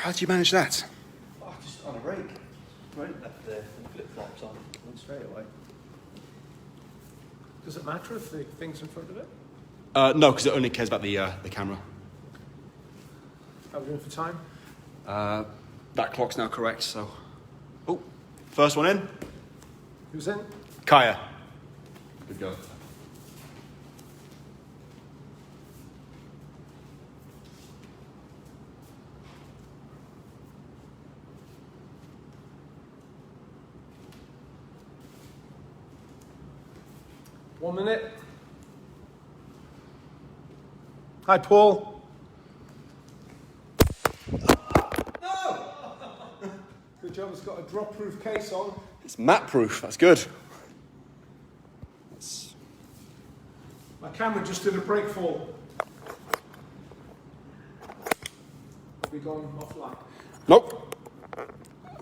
How did you manage that? Oh, just on a break. Right, left the flip-flops on. Went straight away. Does it matter if the thing's in front of it? No, because it only cares about the camera. How are we doing for time? That clock's now correct, so... Oh, first one in. Who's in? Kaya. Good go. One minute. Hi, Paul. No! Good job, it's got a drop-proof case on. It's mat-proof, that's good. My camera just did a break fall. Have we gone offline? Nope.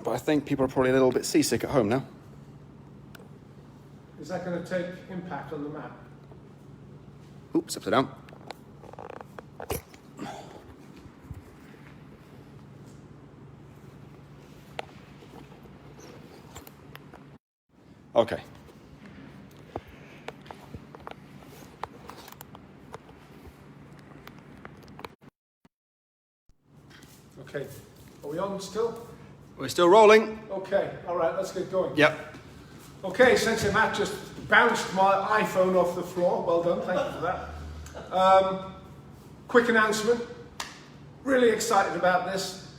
But I think people are probably a little bit seasick at home now. Is that going to take impact on the map? Oops, upside down. Okay. Okay. Are we on still? We're still rolling. Okay. All right, let's get going. Yep. Okay, Sensei Matt just bounced my iPhone off the floor. Well done, thank you for that. Quick announcement. Really excited about this.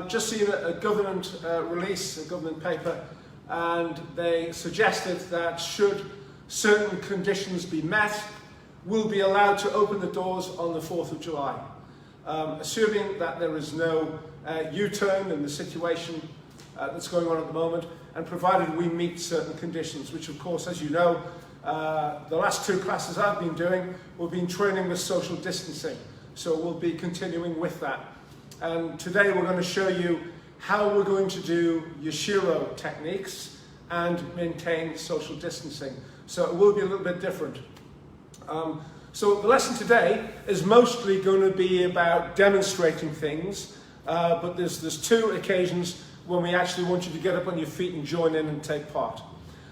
Just seen a government release, a government paper, and they suggested that should certain conditions be met, we'll be allowed to open the doors on the 4th of July. Assuming that there is no U-turn in the situation that's going on at the moment, and provided we meet certain conditions, which of course, as you know, the last two classes I've been doing, we've been training with social distancing. So we'll be continuing with that. And today we're going to show you how we're going to do Yashiro techniques and maintain social distancing. So it will be a little bit different. So the lesson today is mostly going to be about demonstrating things, but there's two occasions when we actually want you to get up on your feet and join in and take part.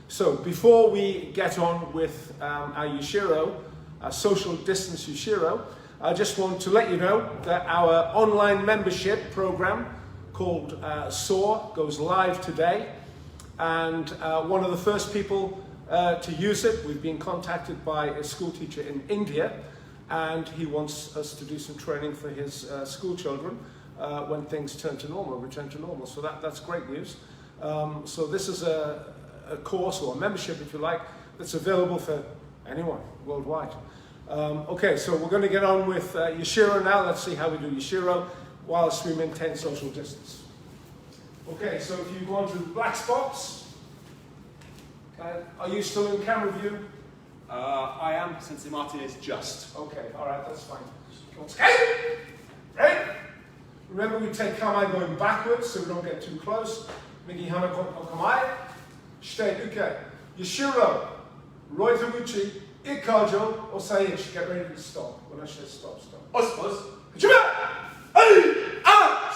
So before we get on with our Yashiro, our social distance Yashiro, I just want to let you know that our online membership program called SOAR goes live today, and one of the first people to use it, we've been contacted by a school teacher in India, and he wants us to do some training for his school children when things return to normal. So that's great news. So this is a course or a membership, if you like, that's available for anyone worldwide. Okay, so we're going to get on with Yashiro now. Let's see how we do Yashiro whilst we maintain social distance. Okay, so if you go on to the black spots, are you still in camera view? I am. Sensei Martin is just. Okay, all right, that's fine. Okay, right? Remember, we take kamae going backwards so we don't get too close. Migi hana kamae. Shite uke. Yashiro. Roitamuchi. Ikajo. Osaiichi. Get ready to stop. When I say stop, stop. Os.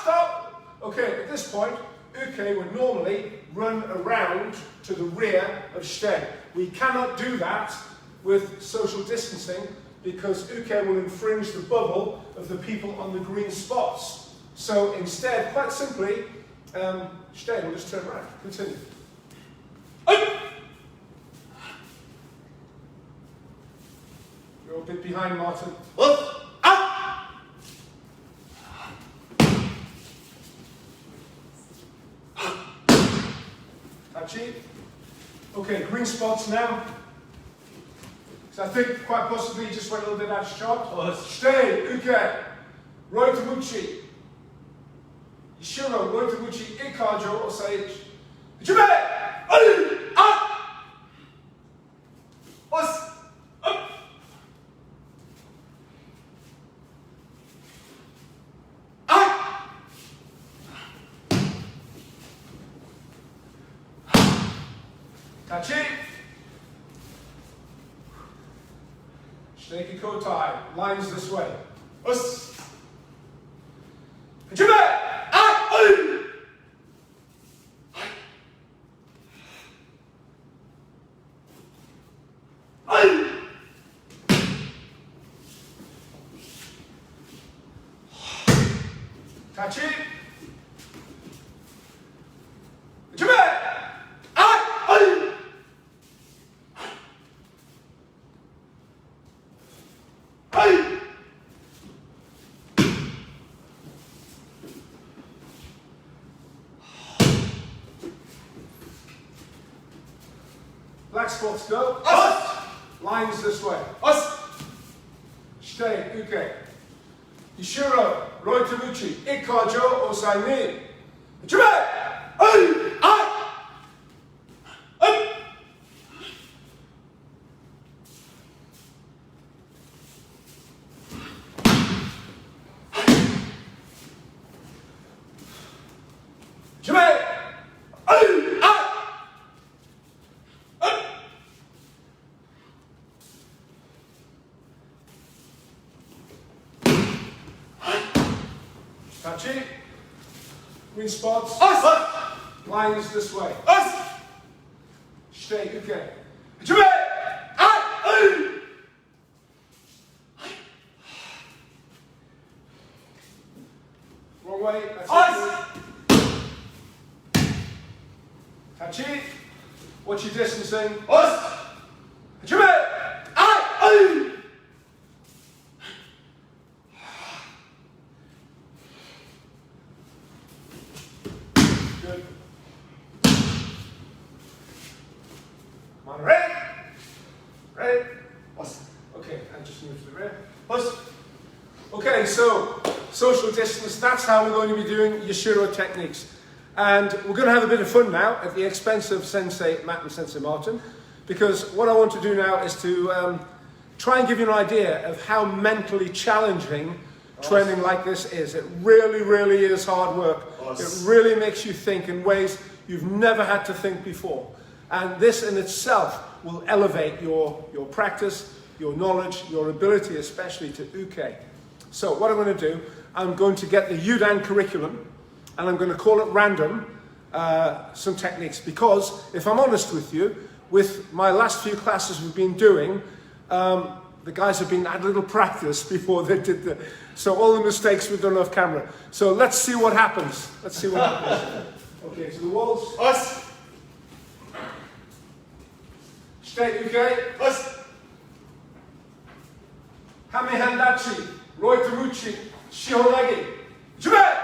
Stop. Okay, at this point, uke would normally run around to the rear of shite. We cannot do that with social distancing because uke will infringe the bubble of the people on the green spots. So instead, quite simply, shite will just turn around. Continue. You're a bit behind, Martin. Tachi. Okay, green spots now. So I think quite possibly you just went a little bit out of shot. Stay, uke, roitamuchi. Yashiro, roitamuchi, ikajo, osaiichi. Jube! Os! Tachi. Shiki kotai. Lines this way. Us. Jube! spots go. Us. Lines this way. Us. Stay. Uke. Yashiro. Roitamuchi. Ikajo. Osai ni. Jime. Ay. Ay. Tachi. Green spots. Us. Lines this way. Us. Stay. Okay. Jime. Ay. Wrong way. That's us. Tachi. What's your distancing? Us. Jime. Ay. Good. Come on, ready? Ready? Awesome. Okay, and just move to the rear. Awesome. Okay, so social distance, that's how we're going to be doing Yashiro techniques. And we're going to have a bit of fun now at the expense of Sensei Matt and Sensei Martin, because what I want to do now is to try and give you an idea of how mentally challenging training like this is. It really, really is hard work. It really makes you think in ways you've never had to think before. And this in itself will elevate your practice, your knowledge, your ability, especially to uke. So what I'm going to do, I'm going to get the Yudan curriculum and I'm going to call at random some techniques, because if I'm honest with you, with my last few classes we've been doing, the guys have had a little practice before they did so all the mistakes were done off camera. So let's see what happens. Let's see what happens. Okay, so the walls. Us. Stay, uke. Us. Hame handachi. Roi tamuchi. Shihonagi. Jube.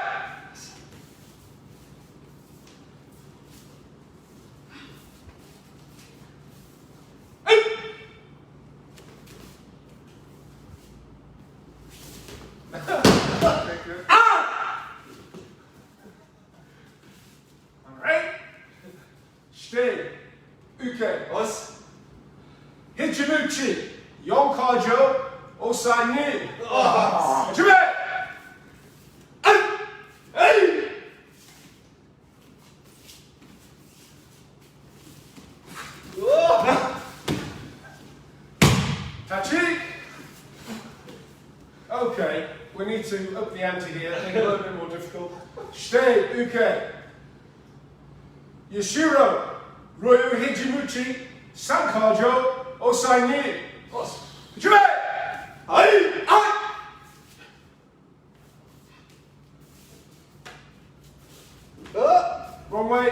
Stay. Uke. Us. Hichimuchi. Yonkajo. Osai ni. Jime. Hey. Tachi. Okay, we need to up the ante here, make it a little bit more difficult. Stay. Uke. Yashiro. Ryu Hijimuchi, Sankajo, Osai ni. Jime! Ai! Ai! Wrong way.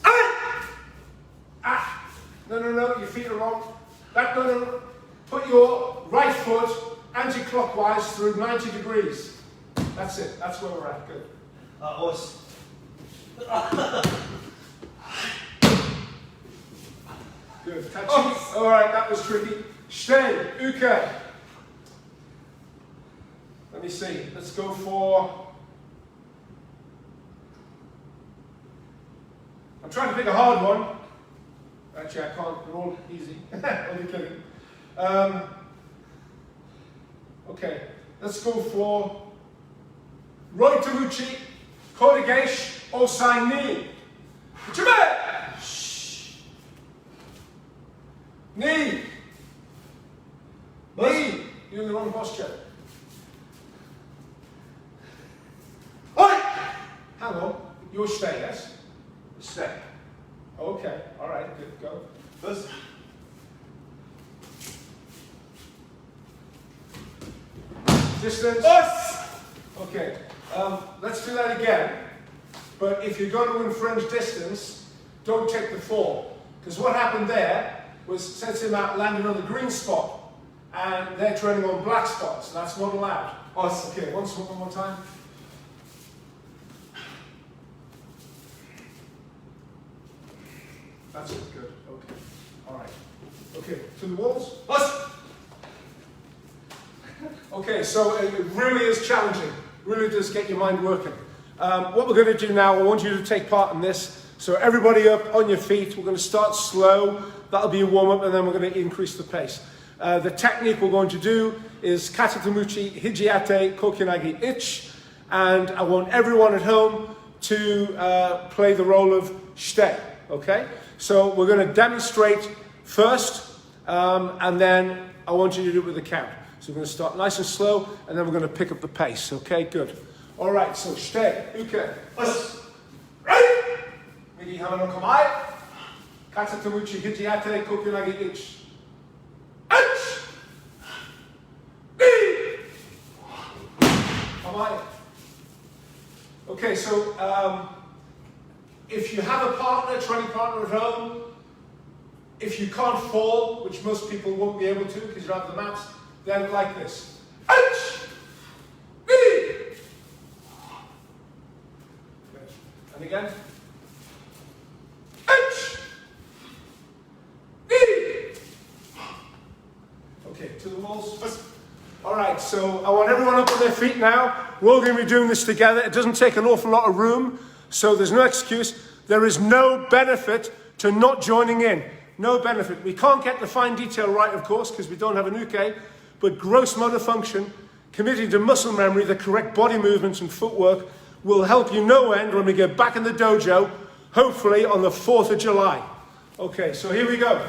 Ai! Ah! No, your feet are wrong. No. Put your right foot anti-clockwise through 90 degrees. That's it, that's where we're at. Good. Us. Good. Tachi. All right, that was tricky. Stay. Uke. Let me see. Let's go for. I'm trying to pick a hard one. Actually, I can't. They're all easy. Only kidding. Okay. Let's go for Roi Tamuchi, Kodegesh, Osai ni. Jime! Knee. Knee. You're in the wrong posture. Oi! Hang on. You're stay, yes? Stay. Okay. All right. Good. Go. First. Distance. Us. Okay. Let's do that again. But if you're going to infringe distance, don't take the fall. Because what happened there was Sensei Matt landed on the green spot, and they're training on black spots. That's not allowed. Us. Okay, one more time. That's it, good. Okay. All right. Okay, to the walls. Okay, so it really is challenging. Really does get your mind working. What we're going to do now, I want you to take part in this. So everybody up on your feet. We're going to start slow. That'll be a warm-up, and then we're going to increase the pace. The technique we're going to do is Katatamuchi, Hijiate, Kokinagi, Ich. And I want everyone at home to play the role of shite. Okay? So we're going to demonstrate first, and then I want you to do it with a count. So we're going to start nice and slow, and then we're going to pick up the pace. Okay, good. All right, so shite, uke, right. Migi hama no kamae. Katatamuchi, hijiate, kokunagi, ich. Kamae. Okay, so if you have a partner, training partner at home, if you can't fall, which most people won't be able to because you don't have the mats, then like this. And again. Okay, to the walls. All right, so I want everyone up on their feet now. We're all going to be doing this together. It doesn't take an awful lot of room, so there's no excuse. There is no benefit to not joining in. No benefit. We can't get the fine detail right, of course, because we don't have an uke, but gross motor function, committing to muscle memory, the correct body movements and footwork will help you no end when we get back in the dojo, hopefully on the 4th of July. Okay, so here we go.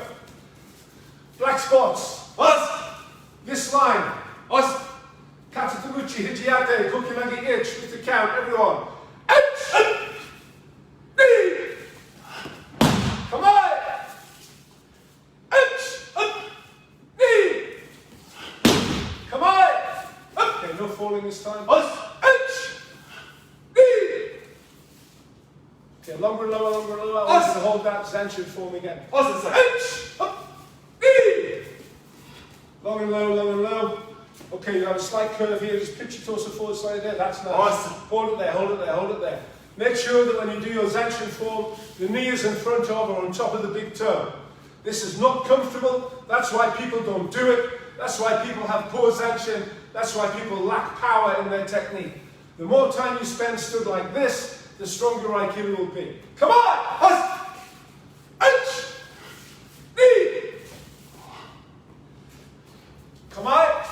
Black spots. This line. Katatamuchi, Hijiate, Kokinagi, Ich, with the count, everyone. Come on! Come on! Okay, no falling this time. Okay, longer and lower, longer and lower. I want you to hold that Zanshin form again. Long and low, long and low. Okay, you have a slight curve here. Just pitch your torso forward slightly there. That's nice. Awesome. Hold it there, hold it there, hold it there. Make sure that when you do your Zanshin form, the knee is in front of or on top of the big toe. This is not comfortable. That's why people don't do it. That's why people have poor Zanshin. That's why people lack power in their technique. The more time you spend stood like this, the stronger your IQ will be. Come on! Come on!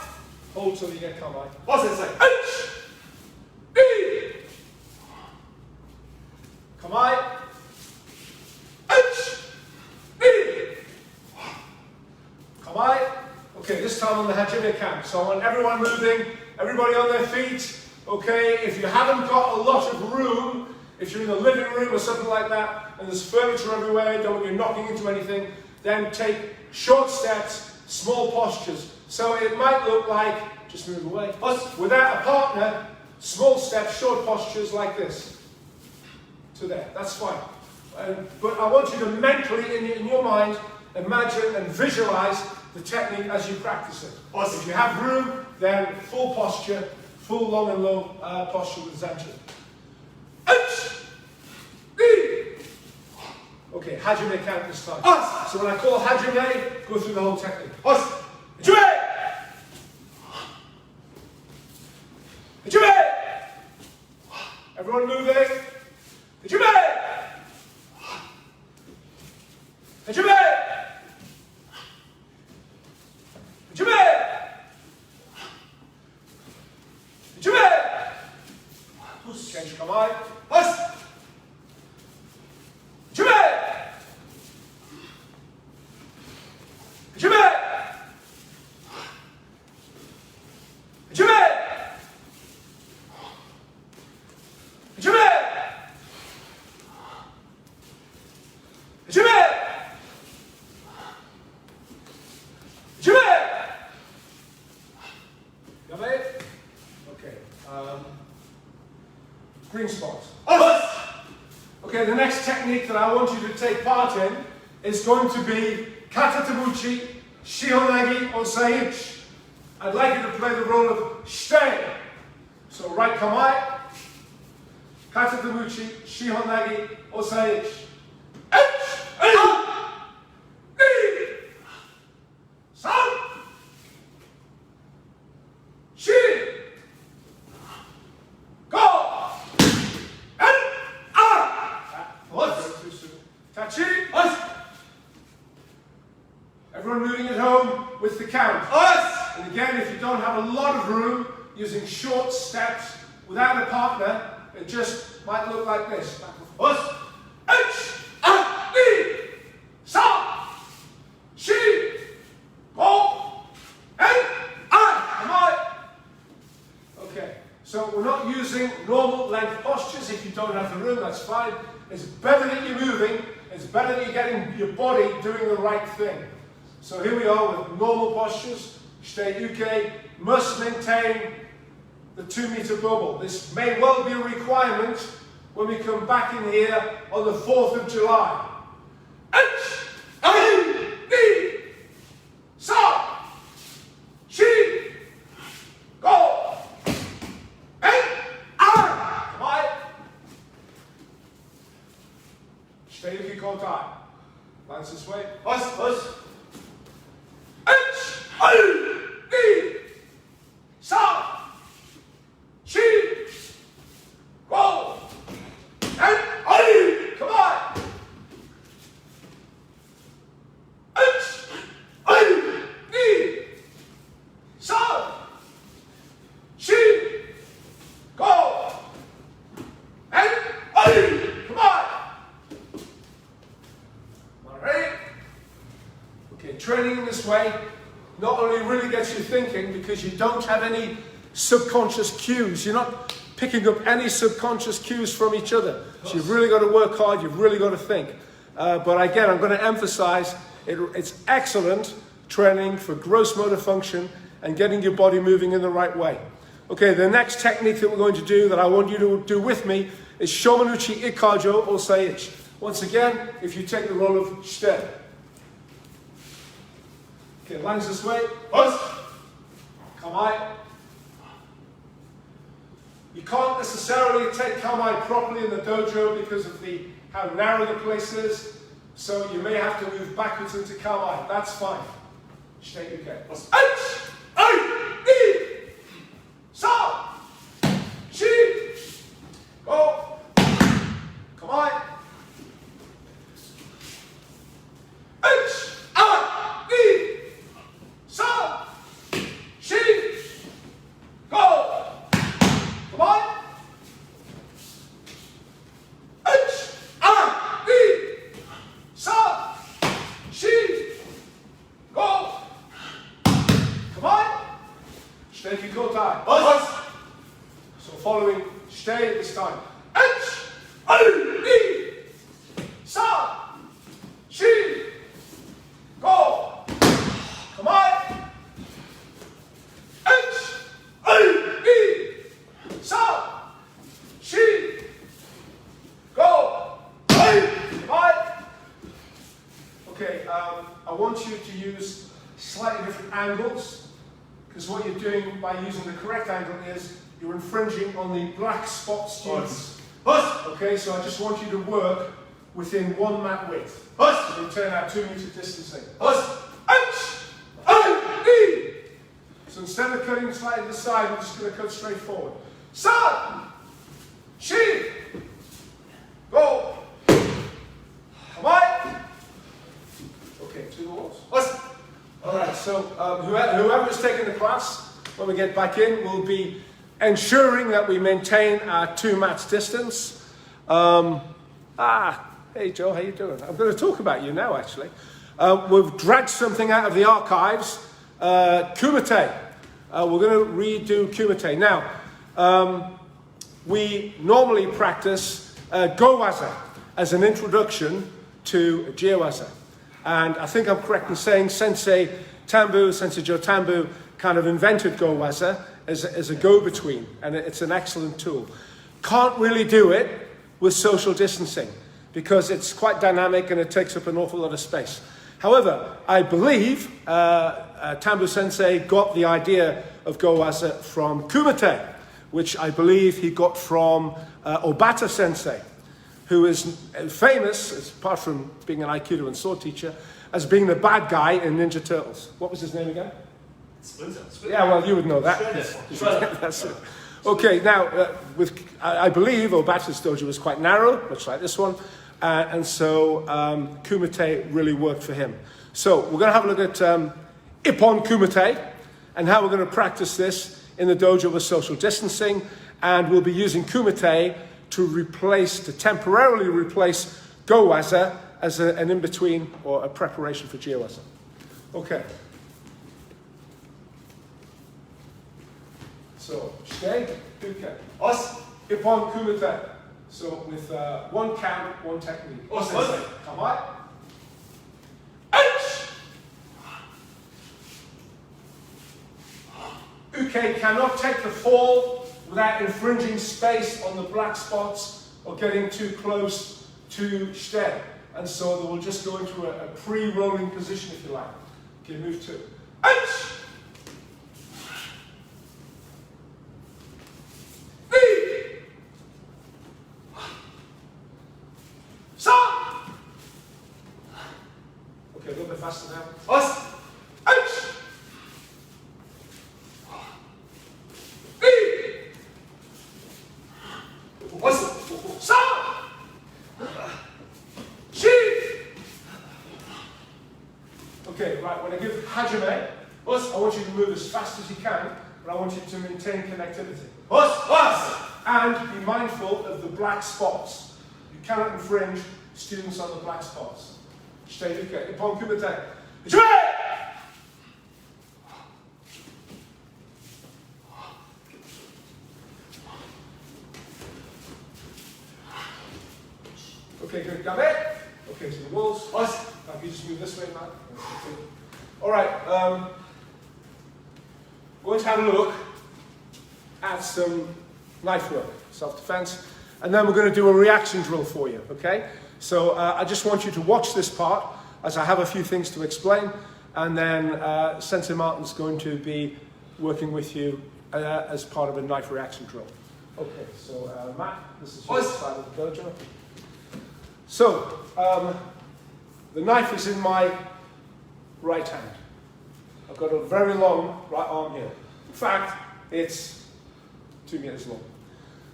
Hold till you get come on. What's it say? Come on! Come on! Okay, this time on the Hajime count. So I want everyone moving, everybody on their feet. Okay, if you haven't got a lot of room, if you're in the living room or something like that, and there's furniture everywhere, don't want you knocking into anything, then take short steps, small postures. So it might look like, just move away, without a partner, small steps, short postures like this. To there, that's fine. But I want you to mentally, in your mind, imagine and visualize the technique as you practice it. If you have room, then full posture, full long and low posture with Zanshin. Okay, Hajime count this time. So when I call Hajime, go through the whole technique. Hajime! Hajime! Everyone moving. Hajime! Hajime! Hajime! Hajime! Change come on. Hajime! Hajime! Hajime! Hajime! Hajime! Hajime! Got it? Okay. Green spots. Okay, the next technique that I want you to take part in is going to be Katatamuchi, Shihonagi, Osaichi. I'd like you to play the role of shite. So right kamae, Katatamuchi, Shihonagi, Osaichi. Everyone moving at home with the count. Us! And again, if you don't have a lot of room, using short steps without a partner, it just might look like this. Us! H, A, B, sa, she, go, and I. Am I? Okay, so we're not using normal length postures. If you don't have the room, that's fine. It's better that you're moving. It's better that you're getting your body doing the right thing. So here we are with normal postures. Stay UK, must maintain the 2-meter bubble. This may well be a requirement when we come back in here on the 4th of July. H, A, B, sa, she, go, and I. Come on. Stay UK, go time. Lance this way. Us! H, A, B, sa, she, go, and I. Come on. H, A, B, sa, she, go, and I. Come on. All right. Okay, training in this way not only really gets you thinking because you don't have any subconscious cues. You're not picking up any subconscious cues from each other. So you've really got to work hard, you've really got to think. But again, I'm going to emphasize it's excellent training for gross motor function and getting your body moving in the right way. Okay, the next technique that we're going to do that I want you to do with me is Shomanuchi Ikajo or Saichi. Once again, if you take the role of Shite. Okay, lunge this way. Us! Come on. You can't necessarily take Kamai properly in the dojo because of how narrow the place is, so you may have to move backwards into Kamai. That's fine. Stay okay. H, A, B, sa, she, go. Come on. H, A, B, sa, she, go. Come on. H, A, B, sa, she, go. Come on. Stay if you go time. Us! So following, stay this time. H, A, B, sa, she, go. Come on. H, A, B, sa, she, go. Come on. Okay, I want you to use slightly different angles because what you're doing by using the correct angle is you're infringing on the black spot students. Us! Okay, so I just want you to work within 1 mat width. Us! So you turn out 2 meter distancing. Us! H, A, B. So instead of cutting slightly to the side, we're just going to cut straight forward. Sa, she, go. Come on. Okay, 2 walls. Us! All right, so whoever is taking the class, when we get back in, will be ensuring that we maintain our 2 mats distance. Hey Joe, how you doing? I'm going to talk about you now, actually. We've dragged something out of the archives, Kumite. We're going to redo Kumite. Now, we normally practice Gowaza as an introduction to Jiwaza. And I think I'm correct in saying Sensei Joe Tambu, kind of invented Gowaza as a go-between, and it's an excellent tool. Can't really do it with social distancing because it's quite dynamic and it takes up an awful lot of space. However, I believe Tambu Sensei got the idea of Gowaza from Kumite, which I believe he got from Obata Sensei, who is famous, apart from being an Aikido and sword teacher, as being the bad guy in Ninja Turtles. What was his name again? Splinter. Yeah, well, you would know that. That's it. Okay, now, I believe Obata's dojo was quite narrow, much like this one. and so Kumite really worked for him. So we're going to have a look at Ippon Kumite and how we're going to practice this in the dojo with social distancing, and we'll be using Kumite to temporarily replace Go-waza as an in-between or a preparation for Jiwaza. Okay. So, shite, duke, os, Ippon Kumite. So with one count, one technique. Os, come on. Ouch! Uke cannot take the fall without infringing space on the black spots or getting too close to shite. And so they will just go into a pre-rolling position, if you like. Okay, move 2. Ouch! Okay, a little bit faster now. Os! Ouch! Os! Sa! Shi! Okay, right, when I give Hajime, Os, I want you to move as fast as you can, but I want you to maintain connectivity. Os! Os! And be mindful of the black spots. You cannot infringe students on the black spots. Stay okay. Ippon Kumite. Okay, good. Cadet. Okay, to the walls. Now you just move this way, Matt. All right. We're going to have a look at some knife work, self-defense, and then we're going to do a reaction drill for you. Okay. So I just want you to watch this part as I have a few things to explain, and then Sensei Martin's going to be working with you as part of a knife reaction drill. Okay, so Matt, this is your side of the dojo. So the knife is in my right hand. I've got a very long right arm here. In fact, it's 2 meters long.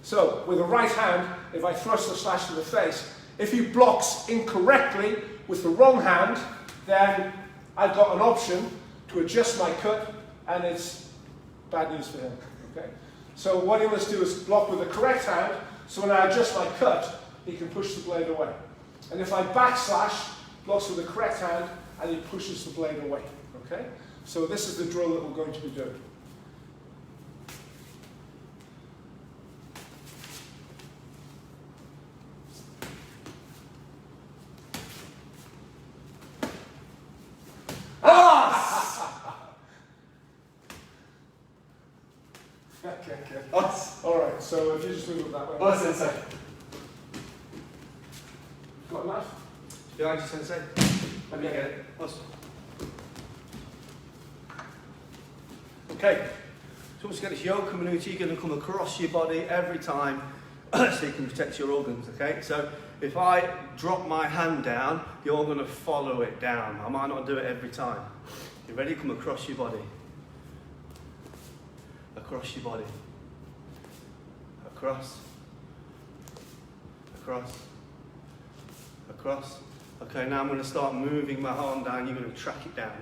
So with the right hand, if I thrust the slash to the face, if he blocks incorrectly with the wrong hand, then I've got an option to adjust my cut, and it's bad news for him. Okay? So what he must do is block with the correct hand, so when I adjust my cut, he can push the blade away. And if I backslash, blocks with the correct hand, and he pushes the blade away. Okay? So this is the drill that we're going to be doing. Okay. All right, so if you just move it that way. Sensei. Got a knife? Behind you, Sensei. Let me get it. Okay. So once you get this yoke minuti, you're going to come across your body every time so you can protect your organs, okay? So if I drop my hand down, you're going to follow it down. I might not do it every time. You ready? Come across your body. Across your body. Across. Across. Across. Okay, now I'm going to start moving my arm down. You're going to track it down.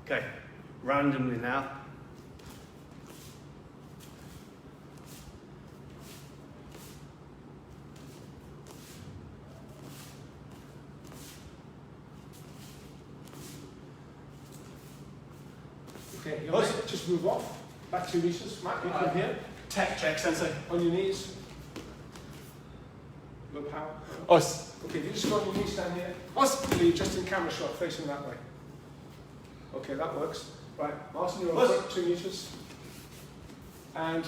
Okay, randomly now. Okay, you want to just move off. Back 2 meters. Matt, you come here. Tech check, Sensei. On your knees. Look how. Us. Okay, you just go on your knees down here. Possibly just in camera shot, facing that way. Okay, that works. Right, Martin, you're on 2 meters. And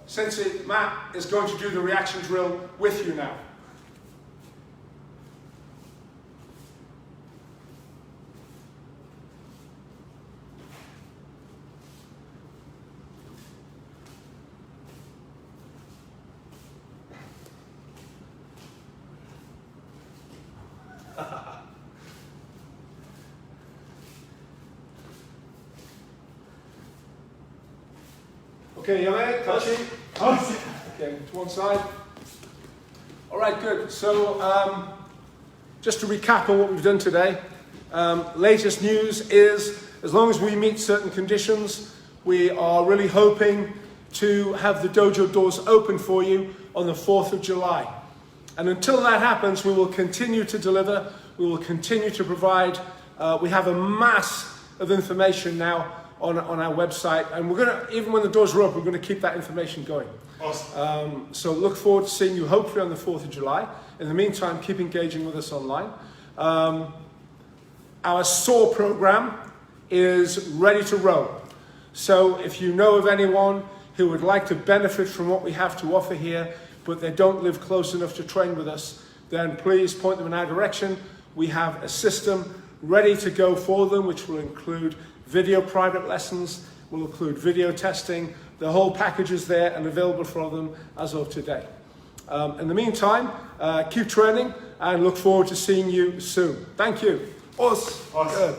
Sensei Matt is going to do the reaction drill with you now. Okay, Yame, touchy. Okay, to one side. All right, good. So, just to recap on what we've done today, latest news is, as long as we meet certain conditions, we are really hoping to have the dojo doors open for you on the 4th of July. And until that happens, we will continue to deliver, we will continue to provide. We have a mass of information now on our website, and we're going to, even when the doors are open, we're going to keep that information going. Awesome. So look forward to seeing you hopefully on the 4th of July. In the meantime, keep engaging with us online. Our SOAR program is ready to roll. So if you know of anyone who would like to benefit from what we have to offer here, but they don't live close enough to train with us, then please point them in our direction. We have a system ready to go for them, which will include video private lessons, will include video testing. The whole package is there and available for them as of today. In the meantime, keep training and look forward to seeing you soon. Thank you. Awesome. Good.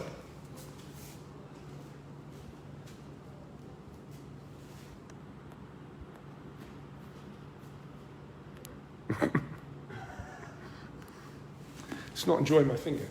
It's not enjoying my finger.